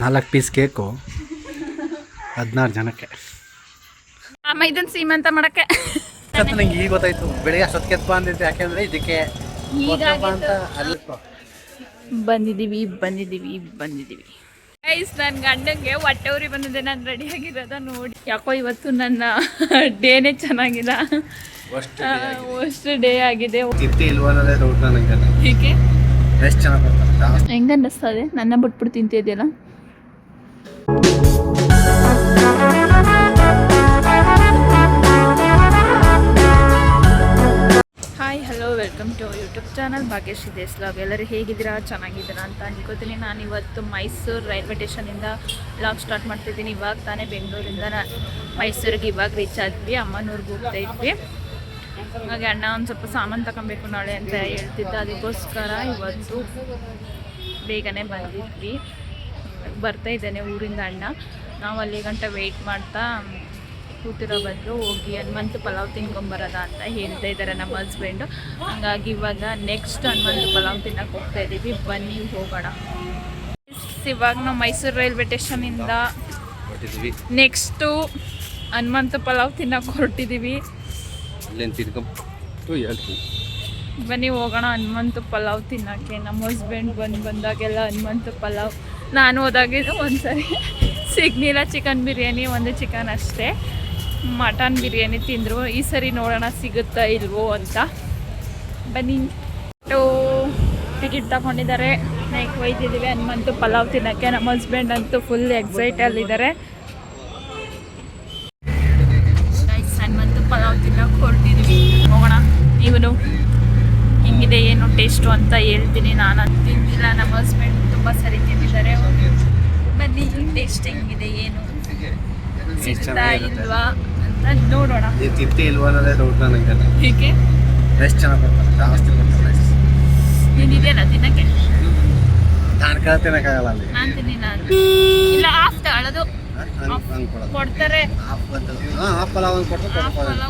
4 piece cake 16 ಜನಕ್ಕೆ. ಅಮ್ಮ ಇದನ್ನ ಸೀಮಂತ ಮಾಡಕ್ಕೆ ನಂಗೆ ಈಗ ಗೊತ್ತಾಯ್ತು. ಬೆಳಿಗ್ಗೆ ಅಷ್ಟೊತ್ತಿಗೆ ಎದ್ದು ಬಂದಿದ್ದೆ, ಯಾಕೆಂದ್ರೆ ಇದಕ್ಕೆ ಬಂದಿದ್ದೀವಿ ಗೈಸ್. ನನ್ನ ಗಂಡಂಗೆ ಹೊಟ್ಟೆ ಉರಿ ಬಂದಿದೆ. ನಾನು ರೆಡಿ ಆಗಿರೋದ ನೋಡಿ. ಯಾಕೋ ಇವತ್ತು ನನ್ನ ಡೇನೇ ಚೆನ್ನಾಗಿಲ್ಲ. ವರ್ಸ್ಟ್ ಡೇ ಆಗಿದೆ. ಹೀಗೆ ಹೆಂಗ ಅನ್ನಿಸ್ತದೆ? ನನ್ನ ಬಿಟ್ಬಿಟ್ಟು ತಿಂತಿದ್ಯಲ್ಲ. Hi hello, welcome to YouTube channel Bhagyashree ದೇಸ್ಲಾಗ್. ಎಲ್ಲರೂ ಹೇಗಿದ್ದೀರಾ? ಚೆನ್ನಾಗಿದ್ದೀರಾ ಅಂತ ಅನ್ಕೋತೀನಿ. ನಾನು ಇವತ್ತು ಮೈಸೂರು ರೈಲ್ವೆ ಸ್ಟೇಷನಿಂದ ವ್ಲಾಗ್ ಸ್ಟಾರ್ಟ್ ಮಾಡ್ತಿದ್ದೀನಿ. ಇವಾಗ ತಾನೇ ಬೆಂಗಳೂರಿಂದ ಮೈಸೂರಿಗೆ ಇವಾಗ ರೀಚ್ ಆದ್ವಿ. ಅಮ್ಮನೂರಿಗೆ ಹೋಗ್ತಾ ಇದ್ವಿ. ಹಾಗೆ ಅಣ್ಣ ಒಂದು ಸ್ವಲ್ಪ ಸಾಮಾನು ತಗೊಬೇಕು ನಾಳೆ ಅಂತ ಹೇಳ್ತಿದ್ದ. ಅದಕ್ಕೋಸ್ಕರ ಇವತ್ತು ಬೇಗನೆ ಬಂದಿದ್ವಿ. ಬರ್ತಾ ಇದ್ದೇನೆ ಊರಿಂದ ಅಣ್ಣ. ನಾವು ಅಲ್ಲಿ ಗಂಟೆ ವೆಯ್ಟ್ ಮಾಡ್ತಾ ಕೂತಿರೋ ಬದಲು ಹೋಗಿ ಹನುಮಂತು ಪಲಾವ್ ತಿನ್ಕೊಂಬರೋದ ಅಂತ ಹೇಳ್ತಾ ಇದ್ದಾರೆ ನಮ್ಮ ಹಸ್ಬೆಂಡು. ಹಾಗಾಗಿ ಇವಾಗ ನೆಕ್ಸ್ಟ್ ಹನುಮಂತು ಪಲಾವ್ ತಿನ್ನಕ್ಕೆ ಹೋಗ್ತಾ ಇದ್ದೀವಿ. ಬನ್ನಿ ಹೋಗೋಣ. ಇವಾಗ ನಾವು ಮೈಸೂರು ರೈಲ್ವೆ ಸ್ಟೇಷನಿಂದ ನೆಕ್ಸ್ಟು ಹನುಮಂತು ಪಲಾವ್ ತಿನ್ನಕ್ಕೆ ಹೊರಟಿದ್ದೀವಿ. ಬನ್ನಿ ಹೋಗೋಣ ಹನುಮಂತು ಪಲಾವ್ ತಿನ್ನೋಕ್ಕೆ. ನಮ್ಮ ಹಸ್ಬೆಂಡ್ ಬಂದಾಗೆಲ್ಲ ಹನುಮಂತು ಪಲಾವ್, ನಾನು ಹೋದಾಗಿದ್ದು ಒಂದ್ಸರಿ ಸಿಗ್ನಿಲ್ಲ. ಚಿಕನ್ ಬಿರಿಯಾನಿ, ಒಂದು ಚಿಕನ್ ಅಷ್ಟೇ. ಮಟನ್ ಬಿರಿಯಾನಿ ತಿಂದರು. ಈ ಸರಿ ನೋಡೋಣ ಸಿಗುತ್ತಾ ಇಲ್ವೋ ಅಂತ. ಬನ್ನಿ. ಟಿಕೆಟ್ ತಗೊಂಡಿದ್ದಾರೆ. ನೈಕ್ ಒಯ್ತಿದ್ದೀವಿ ಹನುಮಂತು ಪಲಾವ್ ತಿನ್ನೋಕ್ಕೆ. ನಮ್ಮ ಹಸ್ಬೆಂಡ್ ಅಂತೂ ಫುಲ್ ಎಕ್ಸೈಟಲ್ಲಿದ್ದಾರೆ. ಹನುಮಂತು ಪಲಾವ್ ತಿನ್ನೋಕೆ ಹೊರಟಿದ್ದೀವಿ. ಹೋಗೋಣ. ಇವನು ಹಿಂಗಿದೆ ಏನು ಟೇಸ್ಟು ಅಂತ ಹೇಳ್ತೀನಿ. ನಾನು ತಿಂದಿಲ್ಲ, ನಮ್ಮ ಹಸ್ಬೆಂಡ್ ತುಂಬ ಸರಿ ತಿಂದಿದ್ದಾರೆ. ಬನ್ನಿ ಟೇಸ್ಟ್ ಹೆಂಗಿದೆ, ಏನು ಸಿಗ್ತಾ ಇಲ್ವಾ ಅಂತ ನೋಡೋಣ. ಹೀಗೆ ನೀನಿದೆಯಲ್ಲ ತಿನ್ನಕ್ಕೆ? ನಾನು ತಿನ್ನಿಲ್ಲ. ಇಲ್ಲ, ಹಾಫ್ ತಗೊಳ್ಳೋದು ಕೊಡ್ತಾರೆ.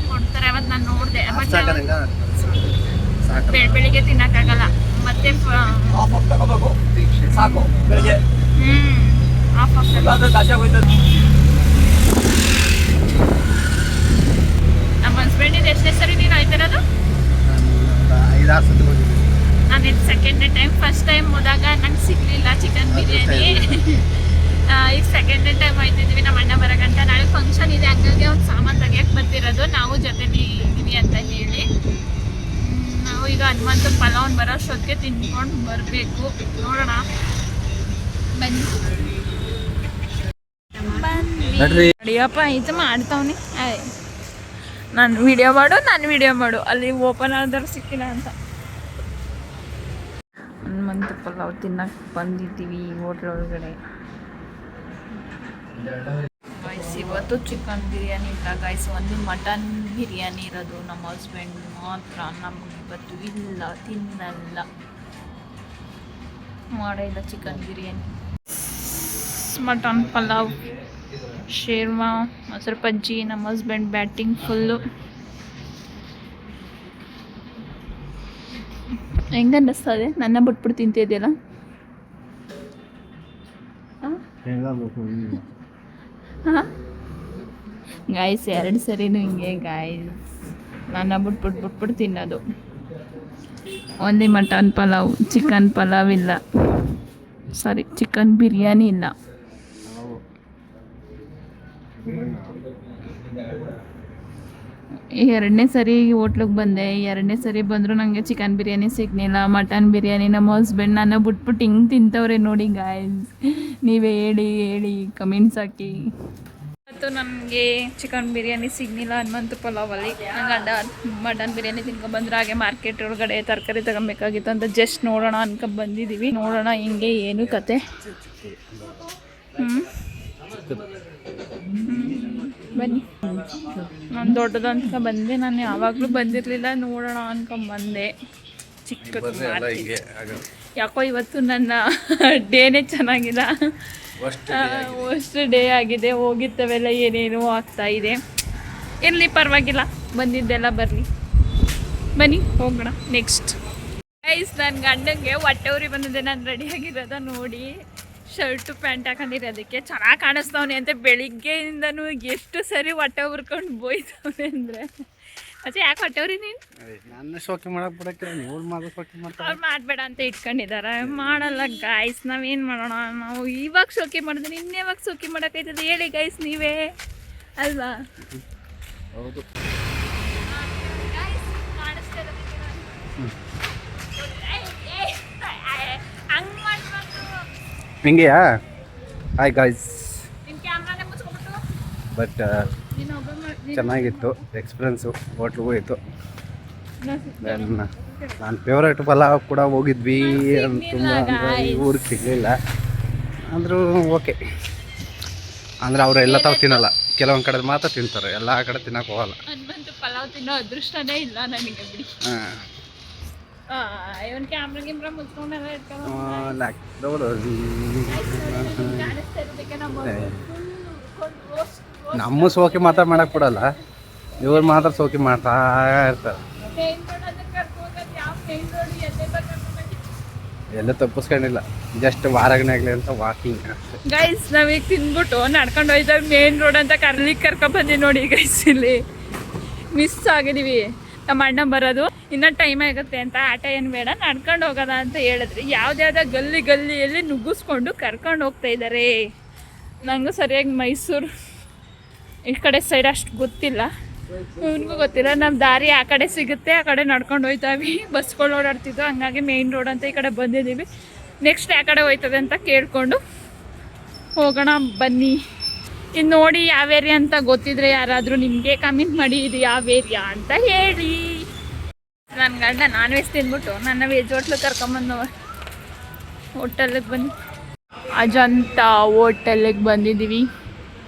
ಕೊಡ್ತಾರೆ. ಅವತ್ತು ನಾನು ನೋಡಿದೆ. ಬೆಳಿಗ್ಗೆ ತಿನ್ನಕ್ಕಾಗಲ್ಲ. ಮತ್ತೆ ನಮ್ಮ ಹಸ್ಬೆಂಡಿದ್ದು ಎಷ್ಟನೇ ಸರಿ ನೀನು ಆಯ್ತಿರೋದು? ನಾನು ಇದು ಸೆಕೆಂಡ್ ಟೈಮ್. ಫಸ್ಟ್ ಟೈಮ್ ಹೋದಾಗ ನಂಗೆ ಸಿಗಲಿಲ್ಲ ಚಿಕನ್ ಬಿರಿಯಾನಿ. ಈಗ ಸೆಕೆಂಡ್ ಟೈಮ್ ಆಯ್ತಿದ್ವಿ. ನಮ್ಮ ಅಣ್ಣ ಬರೋಗಂಟ ನಾಳೆ ಫಂಕ್ಷನ್ ಇದೆ, ಹಂಗಾಗಿ ಅವ್ನು ಸಾಮಾನು ತೆಗಿಯಕ್ಕೆ ಬರ್ತಿರೋದು. ನಾವು ಜೊತೆಲಿ ಇದ್ದೀವಿ ಅಂತ ಹೇಳಿ ನಾವು ಈಗ ಹನುಮಂತು ಪಲಾವ್ ಬರೋಷ್ಟೊತ್ತಿಗೆ ತಿನ್ಕೊಂಡು ಬರಬೇಕು. ನೋಡೋಣ. ಬನ್ನಿ ಅಡಿಯಪ್ಪ ಇದು ಮಾಡ್ತಾವ್ನಿ. ನಾನು ವಿಡಿಯೋ ಮಾಡು ಅಲ್ಲಿ ಓಪನ್ ಆದರೂ ಸಿಕ್ಕಿಲ್ಲ ಅಂತ. ಹನುಮಂತು ಪಲಾವ್ ತಿನ್ನಕ್ಕೆ ಬಂದಿದ್ದೀವಿ ಹೋಟ್ಲ್ ಒಳಗಡೆ. ಗೈಸ್ ಇವತ್ತು ಚಿಕನ್ ಬಿರಿಯಾನಿ ಇಲ್ಲ ಗೈಸ್, ಒಂದು ಮಟನ್ ಬಿರಿಯಾನಿ ಇರೋದು. ನಮ್ಮ ಹಸ್ಬೆಂಡ್ ಮಾತ್ರ ನಮಗೆ ಇವತ್ತು ಇಲ್ಲ, ತಿನ್ನಲ್ಲ, ಮಾಡಿಲ್ಲ ಚಿಕನ್ ಬಿರಿಯಾನಿ. ಮಟನ್ ಪಲಾವ್, ಶೇರ್ವಾ, ಮೊಸರು ಬಜ್ಜಿ. ನಮ್ಮ ಹಸ್ಬೆಂಡ್ ಬ್ಯಾಟಿಂಗ್ ಫುಲ್ಲು. ಹೆಂಗೆ ಅನ್ನಿಸ್ತದೆ? ನನ್ನ ಬಿಟ್ಬಿಟ್ಟು ತಿಂತಿದೆಯಲ್ಲ. ಹಾಂ ಗಾಯ್ಸ್, 2 ಸರಿನೂ ಹಿಂಗೆ ಗಾಯ್ಸ್. ನನ್ನ ಬಿಟ್ಬಿಟ್ಟು ತಿನ್ನೋದು. ಒಂದೇ ಮಟನ್ ಪಲಾವ್, ಚಿಕನ್ ಪಲಾವ್ ಇಲ್ಲ, ಸಾರಿ ಚಿಕನ್ ಬಿರಿಯಾನಿ ಇಲ್ಲ. ಎರಡನೇ ಸರಿ ಹೋಟ್ಲಿಗೆ ಬಂದೆ. 2ನೇ ಸರಿ ಬಂದರೂ ನನಗೆ ಚಿಕನ್ ಬಿರಿಯಾನಿ ಸಿಗಲಿಲ್ಲ, ಮಟನ್ ಬಿರಿಯಾನಿ. ನಮ್ಮ ಹಸ್ಬೆಂಡ್ ನನ್ನ ಬಿಟ್ಬಿಟ್ಟು ಹಿಂಗೆ ತಿಂತವ್ರೆ ನೋಡಿ ಗಾಯ್ಸ್. ನೀವೇ ಹೇಳಿ ಕಮೆಂಟ್ಸ್ ಹಾಕಿ. ಇವತ್ತು ನನಗೆ ಚಿಕನ್ ಬಿರಿಯಾನಿ ಸಿಗಲಿಲ್ಲ ಹನುಮಂತು ಪಲಾವಲ್ಲಿ. ನನ್ನ ಗಂಡ ಮಟನ್ ಬಿರಿಯಾನಿ ತಿನ್ಕೊಂಡ್ಬಂದ್ರೆ ಹಾಗೆ ಮಾರ್ಕೆಟ್ ಒಳಗಡೆ ತರಕಾರಿ ತಗೊಬೇಕಾಗಿತ್ತು ಅಂತ ಜಸ್ಟ್ ನೋಡೋಣ ಅನ್ಕೊಂಡು ಬಂದಿದ್ದೀವಿ. ನೋಡೋಣ ಹಿಂಗೆ ಏನು ಕತೆ. ಬನ್ನಿ. ನಾನು ದೊಡ್ಡದಂತ ಬಂದೆ. ನಾನು ಯಾವಾಗಲೂ ಬಂದಿರಲಿಲ್ಲ, ನೋಡೋಣ ಅನ್ಕೊಂಬಂದೆ. ಚಿಕ್ಕದು ಯಾಕೋ ಇವತ್ತು ನನ್ನ ಡೇನೇ ಚೆನ್ನಾಗಿಲ್ಲ. ವರ್ಸ್ಟ್ ಡೇ ಆಗಿದೆ. ಹೋಗಿತ್ತವೆಲ್ಲ ಏನೇನೋ ಆಗ್ತಾ ಇದೆ. ಇರಲಿ, ಪರವಾಗಿಲ್ಲ, ಬಂದಿದ್ದೆಲ್ಲ ಬರಲಿ. ಬನ್ನಿ ಹೋಗೋಣ ನೆಕ್ಸ್ಟ್. ಗೈಸ್ ನನ್ನ ಗಂಡಂಗೆ ಹೊಟ್ಟೆ ಉರಿ ಬಂದಿದೆ. ನಾನು ರೆಡಿಯಾಗಿರೋದ ನೋಡಿ, ಶರ್ಟು ಪ್ಯಾಂಟ್ ಹಾಕೊಂಡಿರೋದಕ್ಕೆ ಚೆನ್ನಾಗಿ ಕಾಣಿಸ್ತವನೆ ಅಂತ ಬೆಳಿಗ್ಗೆಯಿಂದನೂ ಎಷ್ಟು ಸರಿ ಹೊಟ್ಟೆ ಉರ್ಕೊಂಡು ಬೋಯ್ತವನೆ ಅಂದರೆ. ಅಚ್ಚೆ ಯಾಕೆ ಹೊಟ್ಟೆ ಉರಿ ನೀನು? ನನ್ನ ಶೋಕಿ ಮಾಡಕ್ಕೆ ಬಿಡಕ್ಕೆ ನೀವು ಮಾತ್ರ ಶೋಕಿ ಮಾಡ್ತಾರೆ. ಅವ್ರು ಮಾಡಬೇಡ ಅಂತ ಇಟ್ಕೊಂಡಿದ್ದಾರೆ. ಮಾಡಲ್ಲ ಗೈಸ್, ನಾವೇನು ಮಾಡೋಣ? ನಾವು ಇವಾಗ ಶೋಕಿ ಮಾಡಿದ್ರೆ ಇನ್ನೇವಾಗ ಶೋಕಿ ಮಾಡೋಕ್ಕೈತದೆ ಹೇಳಿ ಗೈಸ್ ನೀವೇ ಅಲ್ವಾ? ಹೌದು. ಹಿಂಗೆಯಾ? Hi guys. ಬಟ್ ಚೆನ್ನಾಗಿತ್ತು ಎಕ್ಸ್ಪೀರಿಯನ್ಸು. ಹೋಟ್ಲಿಗೆ ಹೋಯಿತು. ದೆನ್ ನಾನು ಫೇವ್ರೇಟ್ ಪಲಾವ್ ಕೂಡ ಹೋಗಿದ್ವಿ. ತುಂಬ ಅಂದರೆ ಊರಿಗೆ ಸಿಗಲಿಲ್ಲ ಅಂದರೂ ಓಕೆ. ಅಂದರೆ ಅವರು ಎಲ್ಲ ತಾವು ತಿನ್ನಲ್ಲ, ಕೆಲವೊಂದು ಕಡೆ ಮಾತ್ರ ತಿಂತಾರೆ, ಎಲ್ಲ ಕಡೆ ತಿನ್ನಕ್ಕೆ ಹೋಗಲ್ಲ. ಪಲಾವ್ ತಿನ್ನೋ ಅದೃಷ್ಟನೇ ಇಲ್ಲ ನನಗೆ ಬಿಡಿ. ಇವನ್ ಕ್ಯಾಮ್ರಾ ಗಿಮ್ರಾ ಮುಚ್ಕೊಂಡೆಲ್ಲ ನಮ್ಮ ಸೋಕಿ ಮಾತ್ರ ಮಾಡಕ್ಕೆ ಬಿಡಲ್ಲ, ಇವ್ರು ಮಾತ್ರ ಸೋಕಿ ಮಾಡ್ತಾ ಇರ್ತಾರೆ. ಎಲ್ಲ ತಪ್ಪಿಸ್ಕೊಂಡಿಲ್ಲ, ಜಸ್ಟ್ ವಾರಗನಾಗ್ಲಿ ಅಂತ ವಾಕಿಂಗ್. ಗೈಸ್ ನಾವೀಗ ತಿಂದ್ಬಿಟ್ಟು ನಡ್ಕೊಂಡು ಹೋಯ್ತಾವೆ ಮೇನ್ ರೋಡ್ ಅಂತ ಕರ್ಕೊಂಡ್ ಬಂದಿ ನೋಡಿ ಗೈಸ್. ಇಲ್ಲಿ ಮಿಸ್ ಆಗಿದೀವಿ. ನಮ್ಮ ಅಣ್ಣ ಬರೋದು ಇನ್ನೂ ಟೈಮ್ ಆಗುತ್ತೆ ಅಂತ, ಆಟ ಏನು ಬೇಡ ನಡ್ಕೊಂಡು ಹೋಗೋದ ಅಂತ ಹೇಳಿದ್ರಿ. ಯಾವುದ್ಯಾವ್ದೋ ಗಲ್ಲಿಯಲ್ಲಿ ನುಗ್ಗಿಸ್ಕೊಂಡು ಕರ್ಕೊಂಡು ಹೋಗ್ತಾ ಇದ್ದಾರೆ. ನನಗೂ ಸರಿಯಾಗಿ ಮೈಸೂರು ಈ ಕಡೆ ಸೈಡ್ ಅಷ್ಟು ಗೊತ್ತಿಲ್ಲ, ಇವನಿಗೂ ಗೊತ್ತಿಲ್ಲ. ನಮ್ಮ ದಾರಿ ಆ ಕಡೆ ಸಿಗುತ್ತೆ, ಆ ಕಡೆ ನಡ್ಕೊಂಡು ಹೋಯ್ತಾವಿ. ಬಸ್ಗಳು ಓಡಾಡ್ತಿದ್ವು, ಹಂಗಾಗಿ ಮೇನ್ ರೋಡ್ ಅಂತ ಈ ಕಡೆ ಬಂದಿದ್ದೀವಿ. ನೆಕ್ಸ್ಟ್ ಯಾವ ಕಡೆ ಹೋಯ್ತದೆ ಅಂತ ಕೇಳಿಕೊಂಡು ಹೋಗೋಣ ಬನ್ನಿ. ಇದು ನೋಡಿ ಯಾವ ಏರಿಯಾ ಅಂತ ಗೊತ್ತಿದ್ರೆ ಯಾರಾದರೂ ನಿಮಗೆ ಕಮೆಂಟ್ ಮಾಡಿ ಇದು ಯಾವ ಏರಿಯಾ ಅಂತ ಹೇಳಿ. ನನ್ನ ಗಂಡ ನಾನ್ ವೆಜ್ ತಿಂದ್ಬಿಟ್ಟು ನನ್ನ ವೆಜ್ ಹೋಟ್ಲಿಗೆ ಕರ್ಕೊಂಬಂದವ. ಹೋಟೆಲಿಗೆ ಬಂದು ಅಜಂತ ಹೋಟೆಲಿಗೆ ಬಂದಿದ್ದೀವಿ.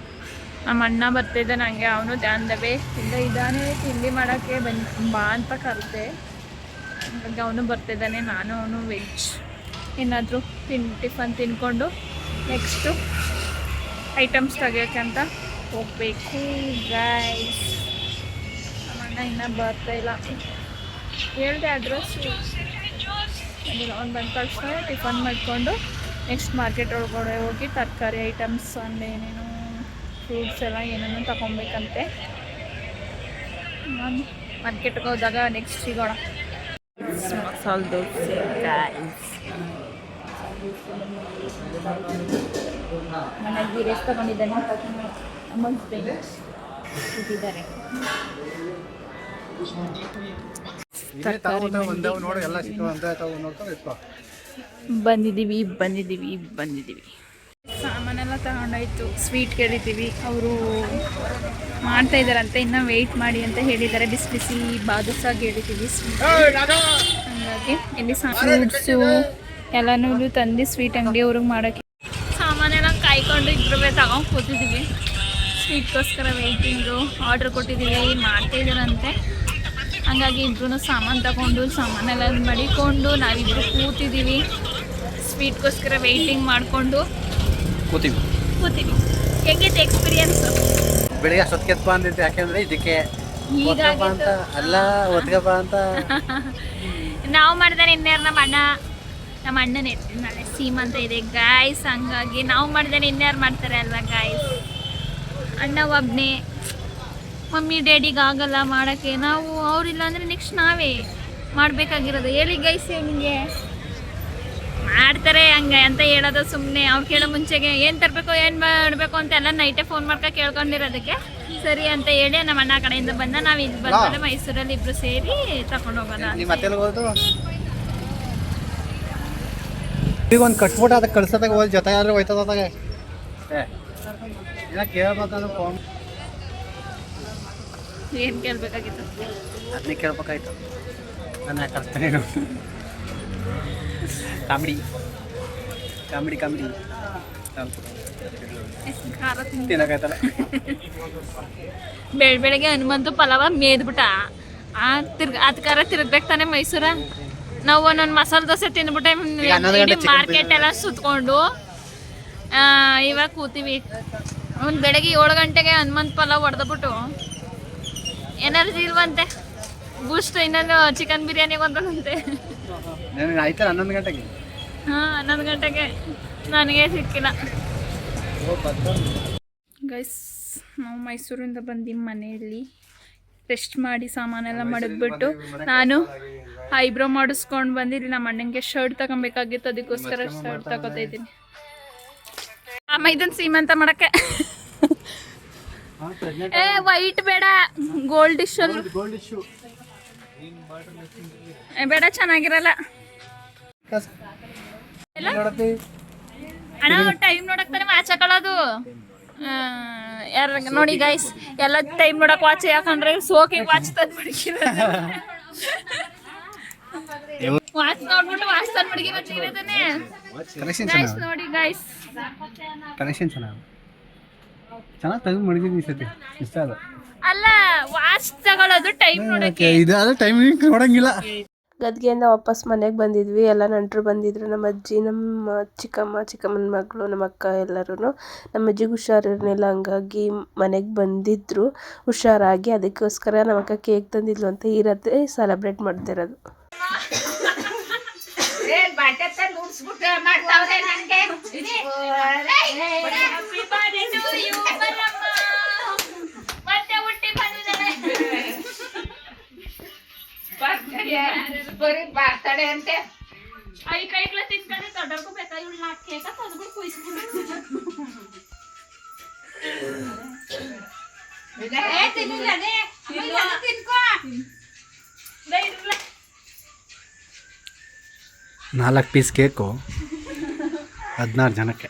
ನಮ್ಮ ಅಣ್ಣ ಬರ್ತಿದ್ದೆ, ನನಗೆ ಅವನು ಧ್ಯಾನದವೇ ಇದ್ದಾನೆ ತಿಂಡಿ ಮಾಡೋಕ್ಕೆ ಬಾ ಅಂತ ಕರೆದೆ. ಹಾಗಾಗಿ ಅವನು ಬರ್ತಿದ್ದಾನೆ, ನಾನು ಅವನು ವೆಜ್ ಏನಾದರೂ ಟಿಫನ್ ತಿನ್ಕೊಂಡು ನೆಕ್ಸ್ಟು ಐಟಮ್ಸ್ ತೆಗಿಯೋಕ್ಕಂತ ಹೋಗಬೇಕು ಗೈಸ್. ನಮ್ಮ ಅಣ್ಣ ಇನ್ನೂ ಬರ್ತಾಯಿಲ್ಲ, ಹೇಳಿದೆ ಅಡ್ರೆಸ್ಸು. ಅವ್ನು ಬಂದು ಕಳಿಸ್ಕೊಂಡು ಟಿಫನ್ ಮಾಡಿಕೊಂಡು ನೆಕ್ಸ್ಟ್ ಮಾರ್ಕೆಟ್ ಒಳಗಡೆ ಹೋಗಿ ತರಕಾರಿ ಐಟಮ್ಸ್ ಅಂದರೆ ಏನೇನು ಫ್ರೂಟ್ಸ್ ಎಲ್ಲ ಏನೇನು ತಗೊಬೇಕಂತೆ. ನಾನು ಮಾರ್ಕೆಟ್ಗೆ ಹೋದಾಗ ನೆಕ್ಸ್ಟ್ ಸಿಗೋಣ. ಮಸಾಲೆ ದೋಸೆ ಗೈಸ್. ಮನೆಗೆ ರೆಸ್ಟ್ ತಗೊಂಡಿದ್ದಾನೆ, ನಮ್ಮ ಹಸ್ಬೆಂಡ್ ಇಟ್ಟಿದ್ದಾರೆ. ಬಂದಿದ್ದೀವಿ. ಸಾಮಾನೆಲ್ಲ ತಗೊಂಡಾಯ್ತು. ಸ್ವೀಟ್ ಕೇಳಿದ್ದೀವಿ, ಅವರು ಮಾಡ್ತಾ ಇದ್ದಾರಂತೆ, ಇನ್ನೂ ವೆಯ್ಟ್ ಮಾಡಿ ಅಂತ ಹೇಳಿದ್ದಾರೆ. ಬಿಸಿ ಬಿಸಿ ಬಾದುಷಾ ಕೇಳಿದ್ದೀವಿ ಸ್ವೀಟ್. ಹಾಗಾಗಿ ಇಲ್ಲಿ ಫ್ರೂಟ್ಸು ಎಲ್ಲನೂ ತಂದು ಸ್ವೀಟ್ ಅಂಗಡಿ ಅವ್ರಿಗೆ ಮಾಡೋಕ್ಕೆ ಸಾಮಾನೆಲ್ಲ ಕಾಯ್ಕೊಂಡು ಇಬ್ಬರು ತಗೊಂಡು ಕೂತಿದ್ದೀವಿ. ಸ್ವೀಟ್ಗೋಸ್ಕರ ವೆಯ್ಟಿಂಗು. ಆರ್ಡ್ರ್ ಕೊಟ್ಟಿದ್ದೀವಿ, ಮಾಡ್ತಾ ಇದ್ದಾರಂತೆ. ಹಂಗಾಗಿ ಇಬ್ಬರೂ ಸಾಮಾನು ತಗೊಂಡು ಸಾಮಾನೆಲ್ಲ ಮಡಿಕೊಂಡು ನಾವಿಬ್ಬರು ಕೂತಿದ್ದೀವಿ. ಸ್ವೀಟ್ಗೋಸ್ಕರ ವೆಯ್ಟಿಂಗ್ ಮಾಡಿಕೊಂಡು ಕೂತೀವಿ. ಹೆಂಗಿತ್ತು ಎಕ್ಸ್ಪೀರಿಯನ್ಸು? ಬೆಳಿಗ್ಗೆ ಅಷ್ಟೊತ್ತಿಗೆ ಅಂದಿದ್ದು ಯಾಕೆಂದರೆ ಇದಕ್ಕೆ ಅಂತ ಅಲ್ಲ ಒತ್ಗಪ್ಪ ಅಂತ ನಾವು ಮಾಡಿದಾರೆ. ಇನ್ಯಾರು ನಮ್ಮ ಅಣ್ಣನೇ ನಾಳೆ ಸೀಮಂತ ಇದೆ ಗಾಯ್ಸ್, ಹಂಗಾಗಿ ನಾವು ಮಾಡಿದಾರೆ ಇನ್ಯಾರು ಮಾಡ್ತಾರೆ ಅಲ್ವಾ ಗಾಯ್ಸ್. ಅಣ್ಣ ಒಬ್ಬನೇ, ಮಮ್ಮಿ ಡ್ಯಾಡಿಗೆ ಆಗಲ್ಲ ಮಾಡೋಕ್ಕೆ. ನಾವು ಅವರಿಲ್ಲ ಅಂದರೆ ನೆಕ್ಸ್ಟ್ ನಾವೇ ಮಾಡಬೇಕಾಗಿರೋದು. ಹೇಳಿ ಗೈಸ್, ಹೆಂಗೆ ಮಾಡ್ತಾರೆ ಹಂಗೆ ಅಂತ ಹೇಳೋದು ಸುಮ್ಮನೆ. ಅವ್ರು ಕೇಳೋ ಮುಂಚೆಗೆ ಏನು ತರಬೇಕು ಏನು ಮಾಡಬೇಕು ಅಂತೆಲ್ಲ ನೈಟೇ ಫೋನ್ ಮಾಡ್ಕೊ ಕೇಳ್ಕೊಂಡಿರೋದಕ್ಕೆ ಸರಿ ಅಂತ ಹೇಳಿ ನಮ್ಮ ಅಣ್ಣ ಕಡೆಯಿಂದ ಬಂದ. ನಾವು ಇಲ್ಲಿ ಬಂದರೆ ಮೈಸೂರಲ್ಲಿ ಇಬ್ಬರು ಸೇರಿ ತಗೊಂಡು ಹೋಗೋಣ. ಈಗ ಒಂದು ಕಟ್ಬಿಟ್ಟು ಅದಕ್ಕೆ ಕಳ್ಸೋದಾಗ ಹೋಗಿ ಜೊತೆ ಯಾರು ಹೋಯ್ತದಾಗ ಕೇಳ್ಬೇಕಂದ್ರೆ ಫೋನ್ ಏನು ಕೇಳಬೇಕಾಗಿತ್ತು ಅದನ್ನೇ ಕೇಳ್ಬೇಕಾಯ್ತು. ನಾನು ಯಾಕೆ ಕಳಿಸ್ತಾನೆ ಕಾಮಿಡಿ ತಿನ್ನಕಾಯ್ತಲ್ಲ. ಬೆಳಗ್ಗೆ ಹನುಮಂತು ಪಲಾವ ಮೇದ್ಬಿಟ್ಟ. ಅದಕ್ಕಾರ ತಿರುಗ್ಬೇಕು ತಾನೆ ಮೈಸೂರ. ನಾವು ಒಂದೊಂದು ಮಸಾಲೆ ದೋಸೆ ತಿಂದ್ಬಿಟ್ಟೆ ಮಾರ್ಕೆಟ್ ಎಲ್ಲ ಸುತ್ಕೊಂಡು ಇವಾಗ ಕೂತೀವಿ. ಒಂದು ಬೆಳಗ್ಗೆ 7 ಗಂಟೆಗೆ ಹನುಮಂತ ಪಲಾವ್ ಹೊಡೆದ್ಬಿಟ್ಟು ಎನರ್ಜಿ ಇಲ್ವಂತೆ. ಬೂಸ್ಟ್ ಇನ್ನೊಂದು ಚಿಕನ್ ಬಿರಿಯಾನಿ ಬಂದಂತೆ. ನನಗೆ ಆಯ್ತಲ್ಲ 11 ಗಂಟೆಗೆ. ಹಾಂ 11 ಗಂಟೆಗೆ ನನಗೆ ಸಿಕ್ಕಿಲ್ಲ. ಗೈಸ್ ನಾವು ಮೈಸೂರಿಂದ ಬಂದು ಮನೆಯಲ್ಲಿ ರೆಸ್ಟ್ ಮಾಡಿ ಸಾಮಾನೆಲ್ಲ ಮಡಗ್ಬಿಟ್ಟು ನಾನು ಐಬ್ರೋ ಮಾಡಿಸ್ಕೊಂಡು ಬಂದಿಲ್ಲ. ನಮ್ಮ ಅಣ್ಣಂಗೆ ಶರ್ಟ್ ತಗೊಬೇಕಾಗಿತ್ತು, ಅದಕ್ಕೋಸ್ಕರ ಶರ್ಟ್ ತಗೋತಾ ಇದ್ದೀನಿ. ಅಮ್ಮ ಇದನ್ನು ಸೀಮಂತ ಮಾಡಕ್ಕೆ ಏ ವೈಟ್ ಬೇಡ, ಗೋಲ್ಡ್ ಇಶ್ಯೂ ಬೇಡ, ಚೆನ್ನಾಗಿರಲ್ಲ. ಅಣ್ಣ ಟೈಮ್ ನೋಡಕ್ ತಾನೆ ವಾಚ್ ಹಾಕೊಳ್ಳೋದು. ಯಾರ ನೋಡಿ ಗೈಸ್, ಎಲ್ಲ ಟೈಮ್ ನೋಡಕ್ ವಾಚ್ ಯಾಕಂದ್ರೆ ಸೋಕಿಗೆ ವಾಚ್ ತಂದು ಮಡಗಿರೋದು. ವಾಚ್ ನೋಡ್ಬಿಟ್ಟು ವಾಚ್ ತಂದು ಮಡಗಿರೋದೇನೆ ಗೈಸ್. ನೋಡಿ ಗೈಸ್, ಕನೆಕ್ಷನ್ ಚೆನ್ನಾಗಿ ತೆಗೆದು ಮಡಗಿದ್ವಿ ಈ ಸತಿ. ಇಷ್ಟ ಅದ ಅಲ್ಲ ವಾಚ್ ತಗೊಳ್ಳೋದು ಟೈಮ್ ನೋಡಕ್ಕೆ. ಇದಾದ ಟೈಮಿಂಗ್ ನೋಡಂಗಿಲ್ಲ. ಗದ್ಗೆಯಿಂದ ವಾಪಸ್ ಮನೆಗೆ ಬಂದಿದ್ವಿ. ಎಲ್ಲ ನೆಂಟರು ಬಂದಿದ್ರು, ನಮ್ಮ ಅಜ್ಜಿ, ನಮ್ಮ ಚಿಕ್ಕಮ್ಮನ ಮಗಳು, ನಮ್ಮ ಅಕ್ಕ ಎಲ್ಲರೂ. ನಮ್ಮ ಅಜ್ಜಿಗೆ ಹುಷಾರಿರಲಿಲ್ಲ, ಹಂಗಾಗಿ ಮನೆಗೆ ಬಂದಿದ್ರು ಹುಷಾರಾಗಿ. ಅದಕ್ಕೋಸ್ಕರ ನಮ್ಮ ಅಕ್ಕ ಕೇಕ್ ತಂದಿದ್ಲು ಅಂತ ಈ ರಾತ್ರಿ ಸೆಲೆಬ್ರೇಟ್ ಮಾಡ್ತಿರೋದು. ಬರ್ತಡೆ ಅಂತೆ ಕೈಗಳ ತಿನ್ಕೊಂಡೆ ದೊಡ್ಡವ್ರಿಗೂ ಬೇಕಾ ಇವಳು 4 ಕೇಕ ತಂದ್ಬಿಟ್ಟು ಕುಯ್ಸ್ಬಿಟ್ಟು ನಾಲ್ಕು ಪೀಸ್ ಕೇಕು 16 ಜನಕ್ಕೆ.